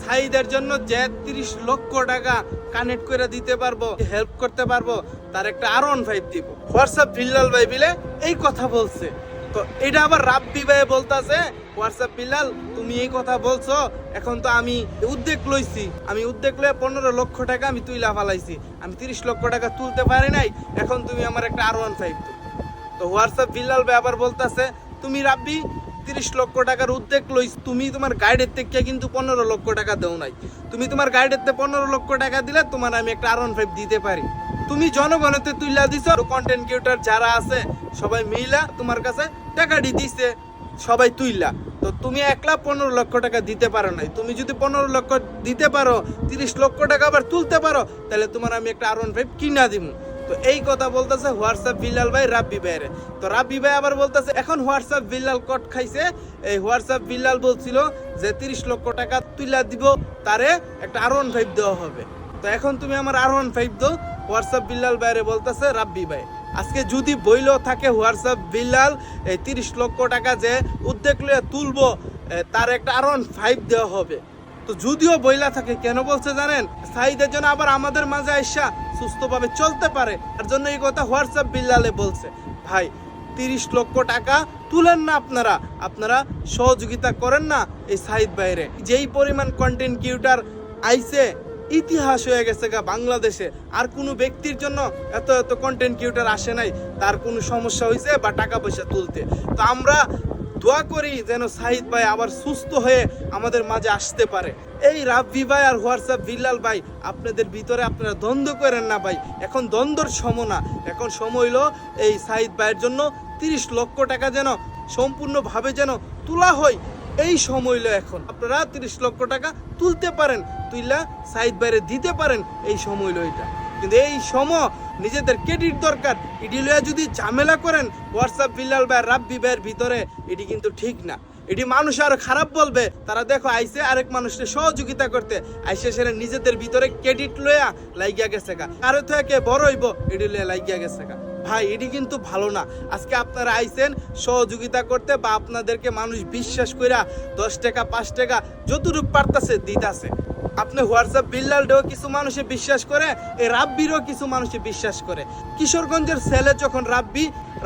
সাইদের জন্য যে 30 লক্ষ টাকা কানেক্ট করে দিতে পারবো, হেল্প করতে পারবো, তার একটা R15 দিব। হোয়াটসঅ্যাপ বিল্লাল ভাই বিলে এই কথা বলছে। তো এটা আবার রাব্বি ভাই বলতাছে, হোয়াটসঅ্যাপ বিল্লাল তুমি এই কথা বলছো, এখন তো আমি উদ্যোগ লইছি, আমি উদ্যোগ লয়ে 15 লক্ষ টাকা আমি তুইলা ফালাইছি, আমি 30 লক্ষ টাকা তুলতে পারি নাই, এখন তুমি আমার একটা R15 দাও। তো হোয়াটসঅ্যাপ বিল্লাল ভাই আবার বলতাছে, তুমি রাব্বি 30 লক্ষ টাকার উদ্যোগ লইছ, তুমি তোমার গাইডের থেকে কিন্তু 15 লক্ষ টাকা দেও নাই, তুমি তোমার গাইডের থেকে 15 লক্ষ টাকা দিলে তোমার আমি একটা R15 দিতে পারি। তুমি জনগণতে তুইলা দিছ, কন্টেন্ট ক্রিয়েটর যারা আছে সবাই মিলা তোমার কাছে টাকাটি দিছে, সবাই তুইলা। তো তুমি একলা 15 লক্ষ টাকা দিতে পারো নাই, তুমি যদি 15 লক্ষ দিতে পারো, 30 লক্ষ টাকা আবার তুলতে পারো, তাহলে তোমার আমি একটা R15 কিনা দিব। তো এই কথা বলতেছে হোয়াটসঅ্যাপ বিল্লাল ভাই রাব্বি ভাইরে। তো রাব্বি ভাই আবার বলতেছে, এখন হোয়াটসঅ্যাপ বিল্লাল কট খাইছে, এই হোয়াটসঅ্যাপ বিল্লাল বলছিল যে 30 লক্ষ টাকা তুইলা দিব, তারে একটা R15 দেওয়া হবে। তো এখন তুমি আমার R15 দাও। হোয়াটসঅ্যাপ বিল্লাল ভাইরে বলতেছে রাব্বি ভাই, আজকে যদি বইল থাকে হোয়াটসঅ্যাপ বিল্লাল এই 30 লক্ষ টাকা যে উদ্যোগ লয়ে তুলবো, তার একটা R15 দেওয়া হবে। তো যদিও বইলা থাকে, কেন বলছে জানেন? সাইদের জন্য আবার আমাদের মাঝে আইসা সুস্থভাবে চলতে পারে, তার জন্য এই কথা হোয়াটসঅ্যাপ বিল্লালে বলছে। ভাই 30 লক্ষ টাকা তুলেন না, আপনারা সহযোগিতা করেন না এই সাইদ বাইরে। যেই পরিমাণ কন্টেন্ট ক্রিয়েটর আইছে, ইতিহাস হয়ে গেছে গা বাংলাদেশে। আর কোনো ব্যক্তির জন্য এত এত কন্টেন্ট ক্রিয়েটর আসে নাই তার কোনো সমস্যা হয়েছে বা টাকা পয়সা তুলতে। তো আমরা দোয়া করি যেন সাহিদ ভাই আবার সুস্থ হয়ে আমাদের মাঝে আসতে পারে। এই রাব্বি ভাই আর হোয়াটসঅ্যাপ বিল্লাল ভাই, আপনাদের ভিতরে আপনারা দ্বন্দ্ব করেন না ভাই, এখন দ্বন্দ্বর সময় না, এখন সময় হইলো এই সাহিদ ভাইয়ের জন্য 30 লক্ষ টাকা যেন সম্পূর্ণভাবে যেন তোলা হয়, এই সময় হইলো এখন। আপনারা 30 লক্ষ টাকা তুলতে পারেন, তুইলা সাহিদ ভাইরে দিতে পারেন, এই সময় হইলো এটা। কিন্তু এই সময় নিজেদের ক্রেডিট দরকার, এটি লইয়া যদি ঝামেলা করেন হোয়াটসঅ্যাপ বিল্লাল ভাই রাব্বি ভাইয়ের ভিতরে, এটি কিন্তু ঠিক না। এটি মানুষ আরো খারাপ বলবে। তারা দেখো আইসে আরেক মানুষকে সহযোগিতা করতে, আইসে সেরে নিজেদের ভিতরে ক্রেডিট লইয়া লাইগিয়া গেছে গা, কারো থেকে বড় হইব এটি লইয়া লাইগিয়া গেছে গা। ভাই এটি কিন্তু ভালো না। আজকে আপনারা আইসেন সহযোগিতা করতে, বা আপনাদেরকে মানুষ বিশ্বাস কইরা 10 টাকা 5 টাকা যতটুকু পারতাছে দিতাছে। আপনি হোয়াটসঅ্যাপ বিল্লালও কিছু মানুষে বিশ্বাস করে, এই রাব্বিরও কিছু মানুষে বিশ্বাস করে। কিশোরগঞ্জের ছেলে যখন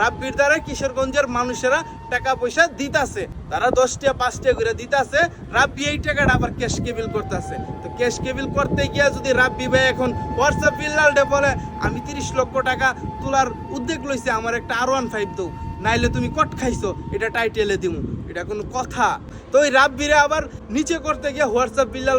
রাব্বির দ্বারা কিশোরগঞ্জের মানুষেরা টাকা পয়সা দিতাছে, তারা 10 টাকা 5 টাকা করে দিতাছে, রাব্বি এই টাকাটা আবার ক্যাশ কেবিল করতেছে। তো ক্যাশ কেবিল করতে গিয়া যদি রাব্বি ভাই এখন হোয়াটসঅ্যাপ বিল্লালটা বলে আমি 30 লক্ষ টাকা তোলার উদ্যোগ লইছি, আমার একটা R15 দাও, নাইলে তুমি কট খাইছো, এটা টাইটেলে দিমু, এটা কোনো কথা? তো ওই রাব্বিরে আবার নিচে করতে গিয়া হোয়াটসঅ্যাপ বিল্লাল